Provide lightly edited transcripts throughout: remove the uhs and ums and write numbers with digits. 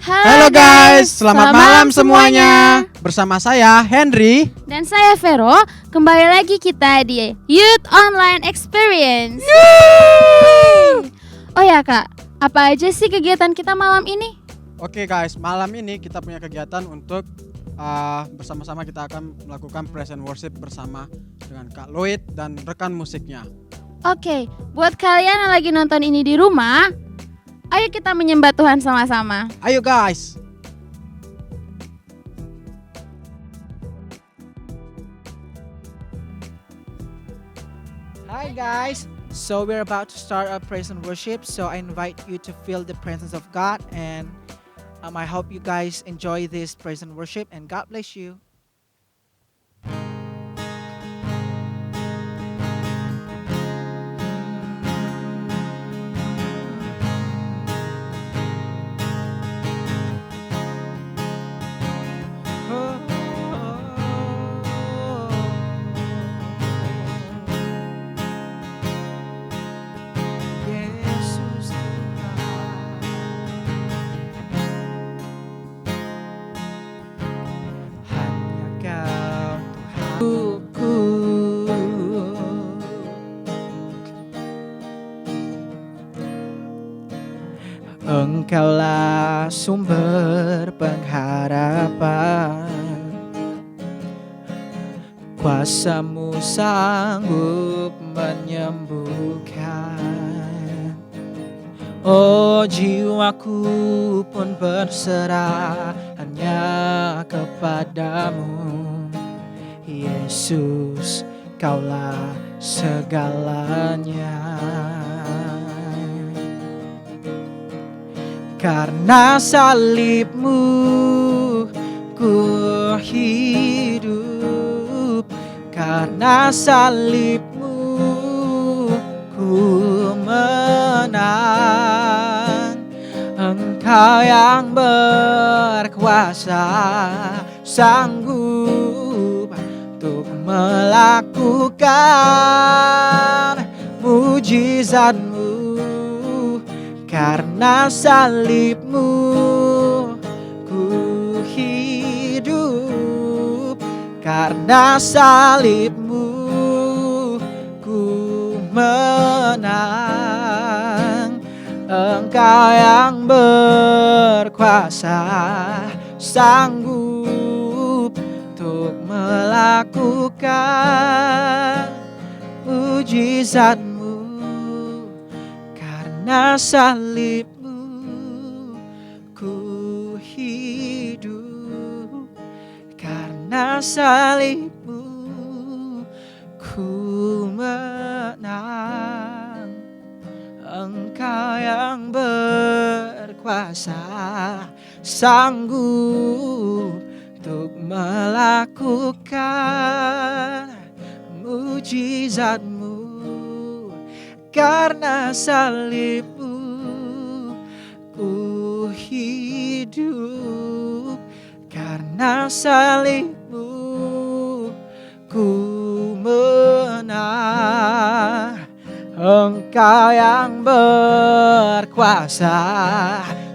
Halo guys, selamat malam semuanya. Bersama saya Henry dan saya Vero. Kembali lagi kita di Youth Online Experience. Oh ya Kak, apa aja sih kegiatan kita malam ini? Oke guys, malam ini kita punya kegiatan untuk bersama-sama kita akan melakukan praise and worship bersama dengan Kak Lloyd dan rekan musiknya. Oke, buat kalian yang lagi nonton ini di rumah, ayo kita menyembah Tuhan sama-sama. Ayo guys. Hi guys, so we're about to start our praise and worship, so I invite you to feel the presence of God, and I hope you guys enjoy this praise and worship, and God bless you. Yesus Tuhan, hanya Kau Tuhanku. Engkaulah sumber pengharapan, kuasa-Mu sanggup menyembuhkan. Oh, jiwaku pun berserah hanya kepadamu, Yesus, Kaulah segalanya. Karena salib-Mu ku hidup, karena salib-Mu ku menang. Engkau yang berkuasa sanggup untuk melakukan mujizat-Mu. Karena salib-Mu ku hidup, karena salib-Mu ku menang. Engkau yang berkuasa sanggup untuk melakukan mujizat-Mu. Karena salib-Mu ku hidup, karena salib-Mu ku menang. Engkau yang berkuasa sanggup untuk melakukan mujizat-Mu. Karena salib-Mu ku hidup, karena salib-Mu ku menang. Engkau yang berkuasa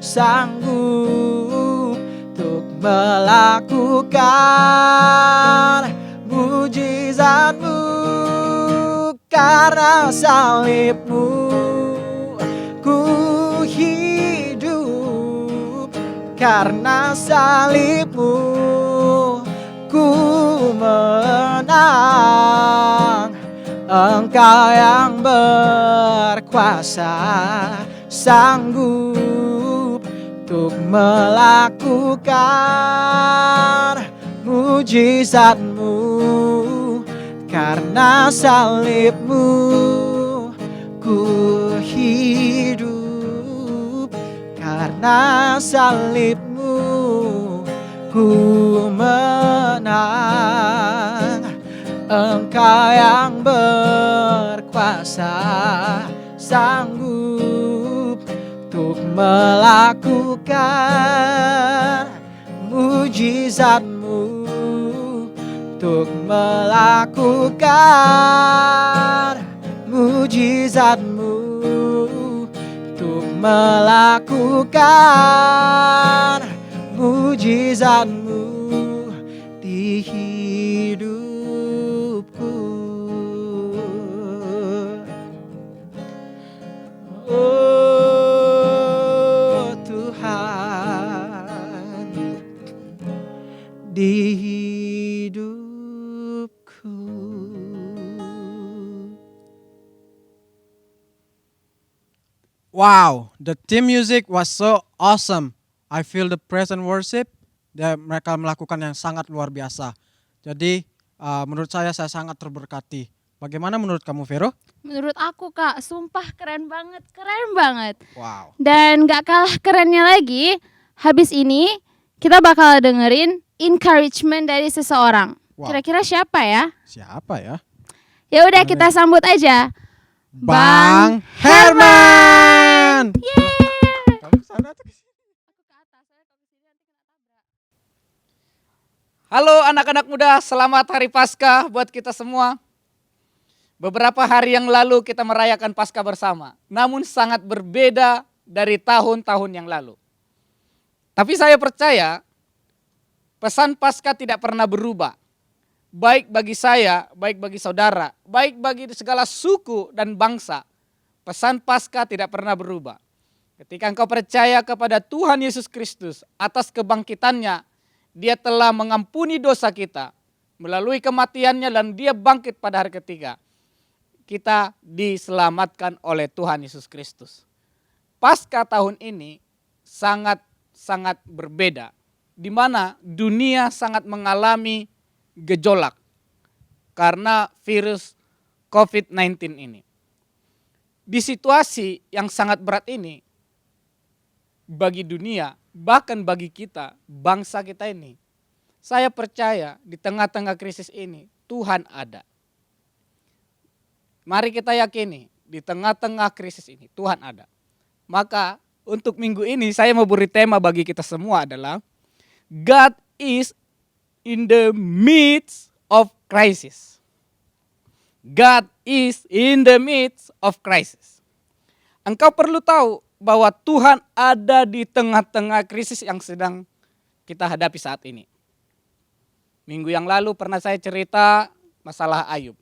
sanggup untuk melakukan mujizat-Mu. Karena salib-Mu ku hidup, karena salib-Mu ku menang. Engkau yang berkuasa sanggup untuk melakukan mujizat-Mu. Karena salib-Mu ku hidup, karena salib-Mu ku menang. Engkau yang berkuasa sanggup untuk melakukan mujizat-Mu. Untuk melakukan mujizat-Mu, untuk melakukan Tuhanmu di hidupku. Oh Tuhan di hidupku. Wow, the team music was so awesome. I feel the praise and worship. Mereka melakukan yang sangat luar biasa. Jadi menurut saya sangat terberkati. Bagaimana menurut kamu, Vero? Menurut aku Kak, sumpah keren banget, keren banget. Wow. Dan gak kalah kerennya lagi, habis ini kita bakal dengerin encouragement dari seseorang. Wow. Kira-kira siapa ya? Siapa ya? Ya udah kita sambut aja. Bang Herman. Yeay. Kamu kesana atau kesini? Halo anak-anak muda, selamat Hari Paskah buat kita semua. Beberapa hari yang lalu kita merayakan Paskah bersama, namun sangat berbeda dari tahun-tahun yang lalu. Tapi saya percaya pesan Paskah tidak pernah berubah. Baik bagi saya, baik bagi saudara, baik bagi segala suku dan bangsa. Pesan Paskah tidak pernah berubah. Ketika engkau percaya kepada Tuhan Yesus Kristus atas kebangkitannya, Dia telah mengampuni dosa kita melalui kematiannya dan Dia bangkit pada hari ketiga. Kita diselamatkan oleh Tuhan Yesus Kristus. Paskah tahun ini sangat berbeda, di mana dunia sangat mengalami gejolak karena virus COVID-19 ini. Di situasi yang sangat berat ini, bagi dunia, bahkan bagi kita, bangsa kita ini, saya percaya di tengah-tengah krisis ini, Tuhan ada. Mari kita yakini, di tengah-tengah krisis ini, Tuhan ada. Maka untuk minggu ini saya mau beri tema bagi kita semua adalah God is in the midst of crisis. God is in the midst of crisis. Engkau perlu tahu bahwa Tuhan ada di tengah-tengah krisis yang sedang kita hadapi saat ini. Minggu yang lalu pernah saya cerita masalah Ayub.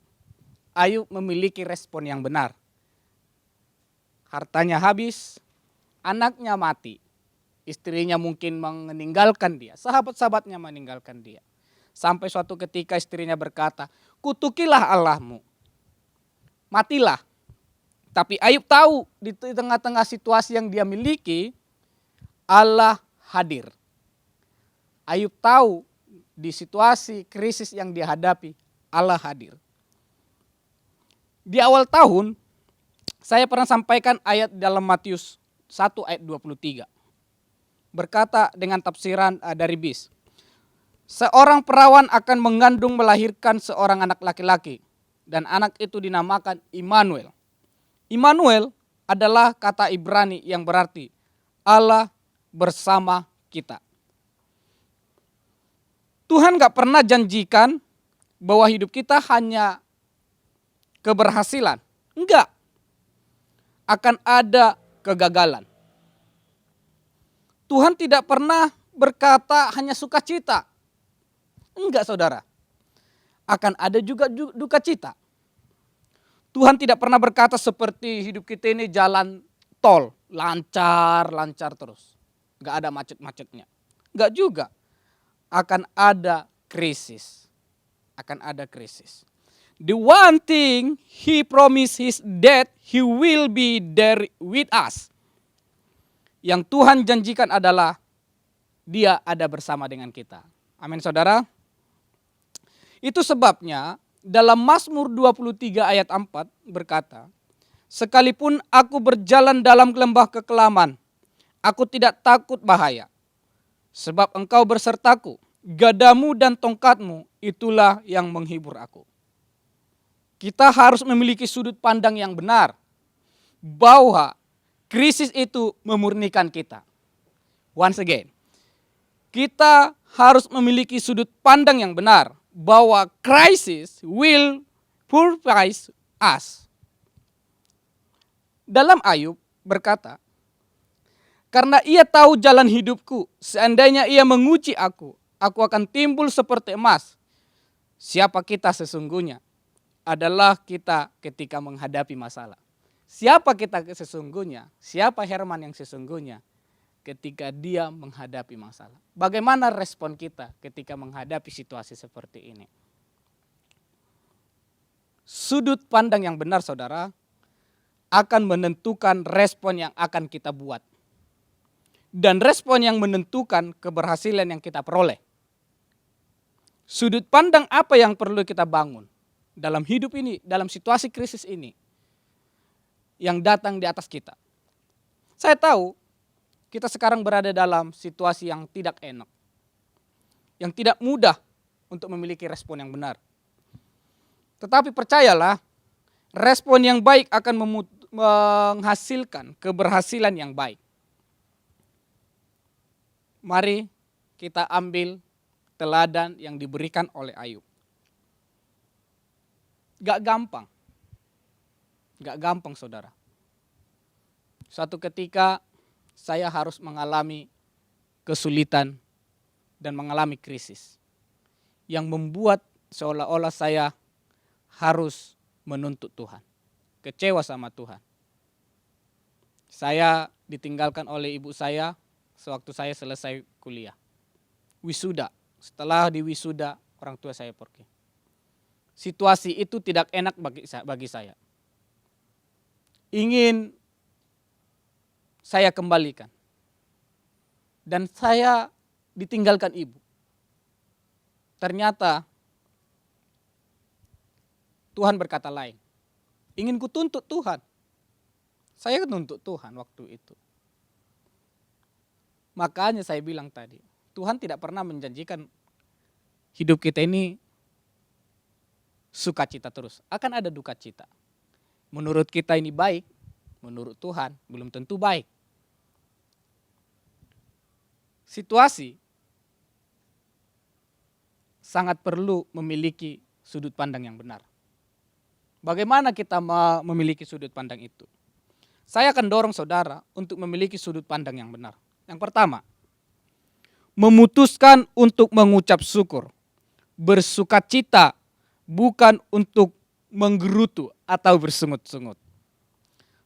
Ayub memiliki respon yang benar. Hartanya habis, anaknya mati. Istrinya mungkin meninggalkan dia, sahabat-sahabatnya meninggalkan dia. Sampai suatu ketika istrinya berkata, kutukilah Allahmu, matilah. Tapi Ayub tahu di tengah-tengah situasi yang dia miliki, Allah hadir. Ayub tahu di situasi krisis yang dia hadapi, Allah hadir. Di awal tahun, saya pernah sampaikan ayat dalam Matius 1 ayat 23. Berkata dengan tafsiran dari BIS. Seorang perawan akan mengandung melahirkan seorang anak laki-laki. Dan anak itu dinamakan Immanuel. Immanuel adalah kata Ibrani yang berarti Allah bersama kita. Tuhan gak pernah janjikan bahwa hidup kita hanya keberhasilan. Enggak. Akan ada kegagalan. Tuhan tidak pernah berkata hanya sukacita. Enggak saudara. Akan ada juga duka cita. Tuhan tidak pernah berkata seperti hidup kita ini jalan tol. Lancar terus. Enggak ada macet-macetnya. Enggak juga. Akan ada krisis. Akan ada krisis. The one thing he promised is that he will be there with us. Yang Tuhan janjikan adalah dia ada bersama dengan kita. Amin saudara. Itu sebabnya dalam Mazmur 23 ayat 4 berkata, sekalipun aku berjalan dalam lembah kekelaman, aku tidak takut bahaya. Sebab engkau bersertaku, gadamu dan tongkatmu itulah yang menghibur aku. Kita harus memiliki sudut pandang yang benar bahwa krisis itu memurnikan kita. Once again, kita harus memiliki sudut pandang yang benar bahwa crisis will purify us. Dalam Ayub berkata, karena ia tahu jalan hidupku, seandainya ia menguji aku, aku akan timbul seperti emas. Siapa kita sesungguhnya adalah kita ketika menghadapi masalah. Siapa kita sesungguhnya, siapa Herman yang sesungguhnya ketika dia menghadapi masalah. Bagaimana respon kita ketika menghadapi situasi seperti ini? Sudut pandang yang benar, saudara, akan menentukan respon yang akan kita buat. Dan respon yang menentukan keberhasilan yang kita peroleh. Sudut pandang apa yang perlu kita bangun dalam hidup ini, dalam situasi krisis ini yang datang di atas kita. Saya tahu kita sekarang berada dalam situasi yang tidak enak, yang tidak mudah untuk memiliki respon yang benar. Tetapi percayalah, respon yang baik akan menghasilkan keberhasilan yang baik. Mari kita ambil teladan yang diberikan oleh Ayub. Gak gampang. Gak gampang, saudara. Suatu ketika saya harus mengalami kesulitan dan mengalami krisis yang membuat seolah-olah saya harus menuntut Tuhan, kecewa sama Tuhan. Saya ditinggalkan oleh ibu saya sewaktu saya selesai kuliah. Wisuda, setelah di wisuda orang tua saya pergi. Situasi itu tidak enak bagi saya. Ingin saya kembalikan. Dan saya ditinggalkan ibu. Ternyata Tuhan berkata lain. Ingin ku tuntut Tuhan. Saya tuntut Tuhan waktu itu. Makanya saya bilang tadi, Tuhan tidak pernah menjanjikan hidup kita ini sukacita terus. Akan ada duka cita. Menurut kita ini baik, menurut Tuhan belum tentu baik. Situasi sangat perlu memiliki sudut pandang yang benar. Bagaimana kita memiliki sudut pandang itu? Saya akan dorong saudara untuk memiliki sudut pandang yang benar. Yang pertama, memutuskan untuk mengucap syukur, bersukacita, bukan untuk menggerutu atau bersungut-sungut.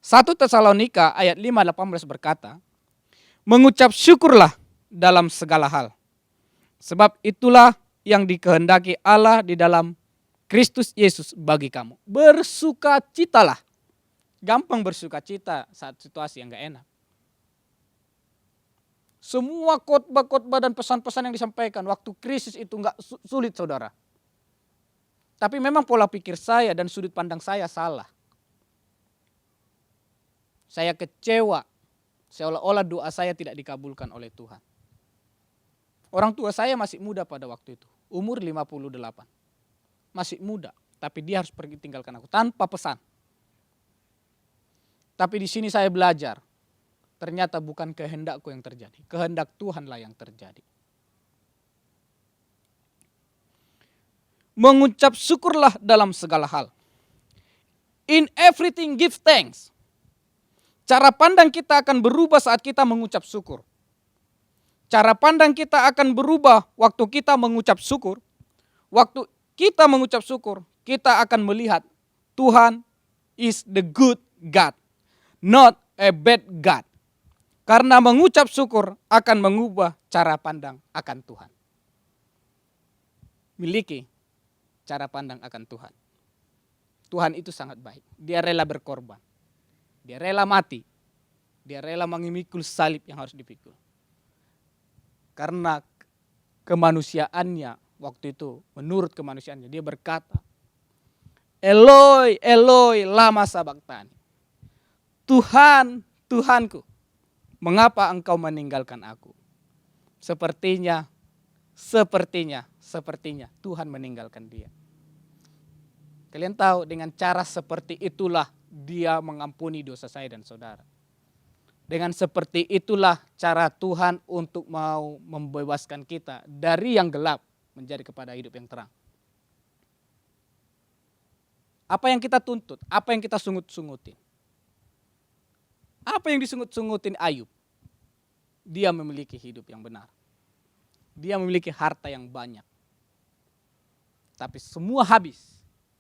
1 Tesalonika ayat 5:18 berkata, mengucap syukurlah dalam segala hal. Sebab itulah yang dikehendaki Allah di dalam Kristus Yesus bagi kamu. Bersukacitalah. Gampang bersukacita saat situasi yang gak enak. Semua khotbah-khotbah dan pesan-pesan yang disampaikan waktu krisis itu gak sulit, saudara. Tapi memang pola pikir saya dan sudut pandang saya salah. Saya kecewa, seolah-olah doa saya tidak dikabulkan oleh Tuhan. Orang tua saya masih muda pada waktu itu, umur 58. Masih muda, tapi dia harus pergi tinggalkan aku tanpa pesan. Tapi di sini saya belajar, ternyata bukan kehendakku yang terjadi, kehendak Tuhanlah yang terjadi. Mengucap syukurlah dalam segala hal. In everything give thanks. Cara pandang kita akan berubah saat kita mengucap syukur. Cara pandang kita akan berubah waktu kita mengucap syukur. Waktu kita mengucap syukur, kita akan melihat Tuhan is the good God, not a bad God. Karena mengucap syukur akan mengubah cara pandang akan Tuhan. Miliki cara pandang akan Tuhan. Tuhan itu sangat baik. Dia rela berkorban. Dia rela mati. Dia rela memikul salib yang harus dipikul. Karena kemanusiaannya waktu itu, menurut kemanusiaannya, dia berkata, Eloi, Eloi, lama sabachthani. Tuhan, Tuhanku, mengapa engkau meninggalkan aku? Sepertinya Tuhan meninggalkan dia. Kalian tahu dengan cara seperti itulah dia mengampuni dosa saya dan saudara. Dengan seperti itulah cara Tuhan untuk mau membebaskan kita dari yang gelap menjadi kepada hidup yang terang. Apa yang kita tuntut? Apa yang kita sungut-sungutin? Apa yang disungut-sungutin Ayub? Dia memiliki hidup yang benar. Dia memiliki harta yang banyak. Tapi semua habis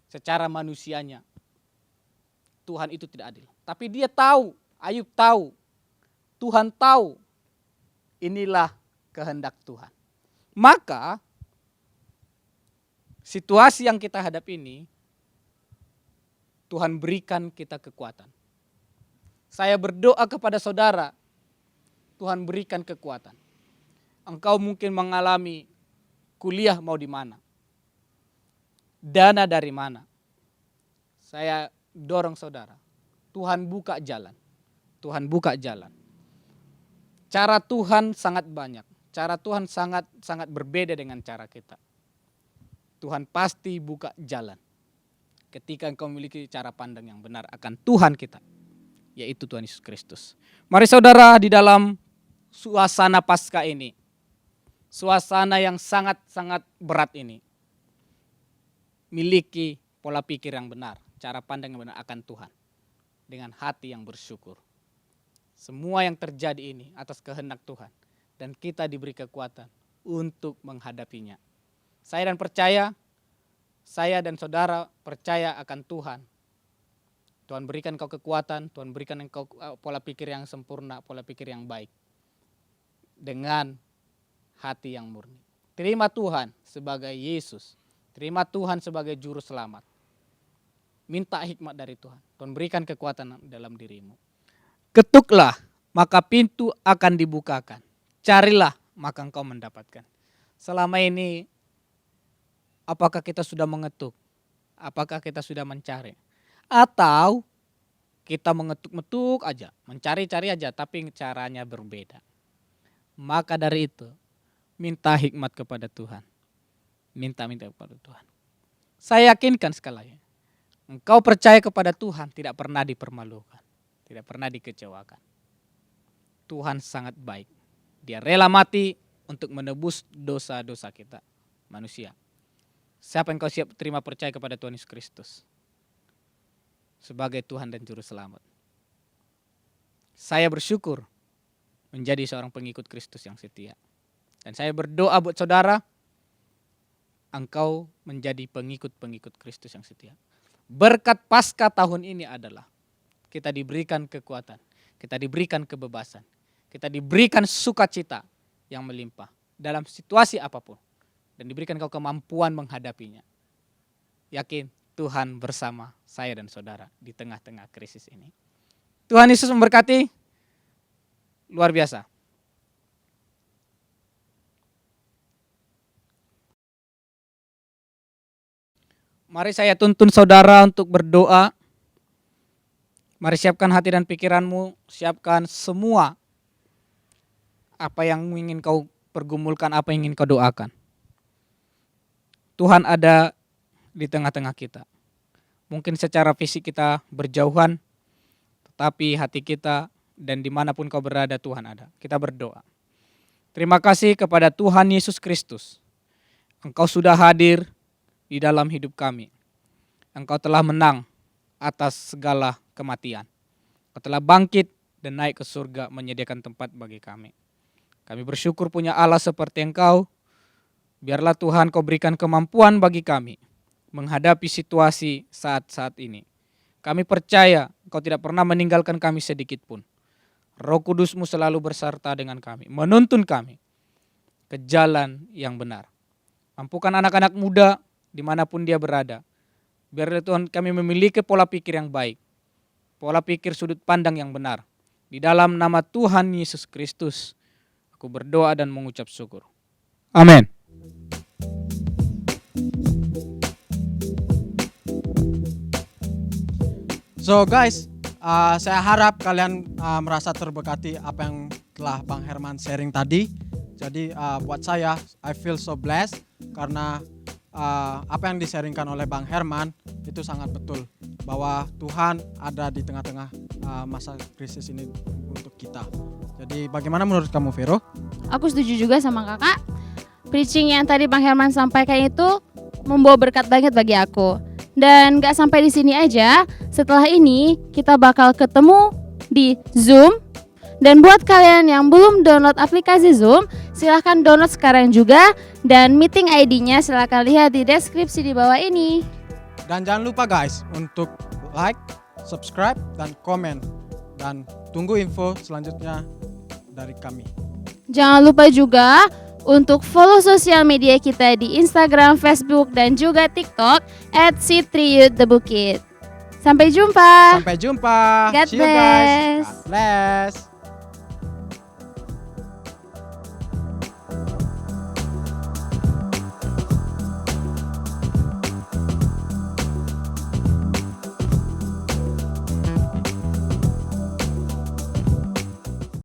secara manusianya. Tuhan itu tidak adil. Tapi dia tahu, Ayub tahu, Tuhan tahu inilah kehendak Tuhan. Maka situasi yang kita hadapi ini, Tuhan berikan kita kekuatan. Saya berdoa kepada saudara, Tuhan berikan kekuatan. Engkau mungkin mengalami kuliah mau di mana, dana dari mana. Saya dorong saudara, Tuhan buka jalan. Tuhan buka jalan. Cara Tuhan sangat banyak. Cara Tuhan sangat berbeda dengan cara kita. Tuhan pasti buka jalan. Ketika engkau memiliki cara pandang yang benar akan Tuhan kita, yaitu Tuhan Yesus Kristus. Mari saudara, di dalam suasana Paskah ini, suasana yang sangat berat ini, miliki pola pikir yang benar, cara pandang yang benar akan Tuhan, dengan hati yang bersyukur. Semua yang terjadi ini atas kehendak Tuhan, dan kita diberi kekuatan untuk menghadapinya. Saya dan saudara percaya akan Tuhan. Tuhan berikan kau kekuatan, Tuhan berikan engkau pola pikir yang sempurna, pola pikir yang baik. Dengan hati yang murni. Terima Tuhan sebagai Yesus. Terima Tuhan sebagai juru selamat. Minta hikmat dari Tuhan. Tuhan berikan kekuatan dalam dirimu. Ketuklah, maka pintu akan dibukakan. Carilah, maka engkau mendapatkan. Selama ini, apakah kita sudah mengetuk? Apakah kita sudah mencari? Atau kita mengetuk-metuk aja, mencari-cari aja, tapi caranya berbeda. Maka dari itu, minta hikmat kepada Tuhan. Minta kepada Tuhan. Saya yakinkan sekali lagi, engkau percaya kepada Tuhan tidak pernah dipermalukan, tidak pernah dikecewakan. Tuhan sangat baik. Dia rela mati untuk menebus dosa-dosa kita, manusia. Siapa yang kau siap terima percaya kepada Tuhan Yesus Kristus sebagai Tuhan dan Juru Selamat? Saya bersyukur menjadi seorang pengikut Kristus yang setia. Dan saya berdoa buat saudara, engkau menjadi pengikut-pengikut Kristus yang setia. Berkat Paskah tahun ini adalah kita diberikan kekuatan, kita diberikan kebebasan, kita diberikan sukacita yang melimpah dalam situasi apapun. Dan diberikan kau kemampuan menghadapinya. Yakin Tuhan bersama saya dan saudara di tengah-tengah krisis ini. Tuhan Yesus memberkati. Luar biasa. Mari saya tuntun saudara untuk berdoa. Mari siapkan hati dan pikiranmu. Siapkan semua apa yang ingin kau pergumulkan, apa yang ingin kau doakan. Tuhan ada di tengah-tengah kita. Mungkin secara fisik kita berjauhan, tetapi hati kita dan dimanapun kau berada Tuhan ada. Kita berdoa. Terima kasih kepada Tuhan Yesus Kristus. Engkau sudah hadir di dalam hidup kami. Engkau telah menang atas segala kematian. Engkau telah bangkit dan naik ke surga menyediakan tempat bagi kami. Kami bersyukur punya Allah seperti Engkau. Biarlah Tuhan kau berikan kemampuan bagi kami menghadapi situasi saat-saat ini. Kami percaya Engkau tidak pernah meninggalkan kami sedikit pun. Roh Kudus-Mu selalu berserta dengan kami, menuntun kami ke jalan yang benar. Mampukan anak-anak muda dimanapun dia berada. Biarlah Tuhan kami memiliki pola pikir yang baik, pola pikir sudut pandang yang benar. Di dalam nama Tuhan Yesus Kristus, aku berdoa dan mengucap syukur. Amin. So guys, saya harap kalian merasa terberkati apa yang telah Bang Herman sharing tadi. Jadi buat saya, I feel so blessed karena apa yang di-sharingkan oleh Bang Herman itu sangat betul. Bahwa Tuhan ada di tengah-tengah masa krisis ini untuk kita. Jadi bagaimana menurut kamu, Vero? Aku setuju juga sama kakak. Preaching yang tadi Bang Herman sampaikan itu membawa berkat banget bagi aku. Dan gak sampai di sini aja, setelah ini kita bakal ketemu di Zoom. Dan buat kalian yang belum download aplikasi Zoom, Silahkan download sekarang juga dan meeting ID-nya silahkan lihat di deskripsi di bawah ini. Dan jangan lupa guys untuk like, subscribe, dan komen. Dan tunggu info selanjutnya dari kami. Jangan lupa juga untuk follow sosial media kita di Instagram, Facebook, dan juga TikTok @C3YouthTheBukit. Sampai jumpa. Sampai jumpa. God See you guys. bless. God bless.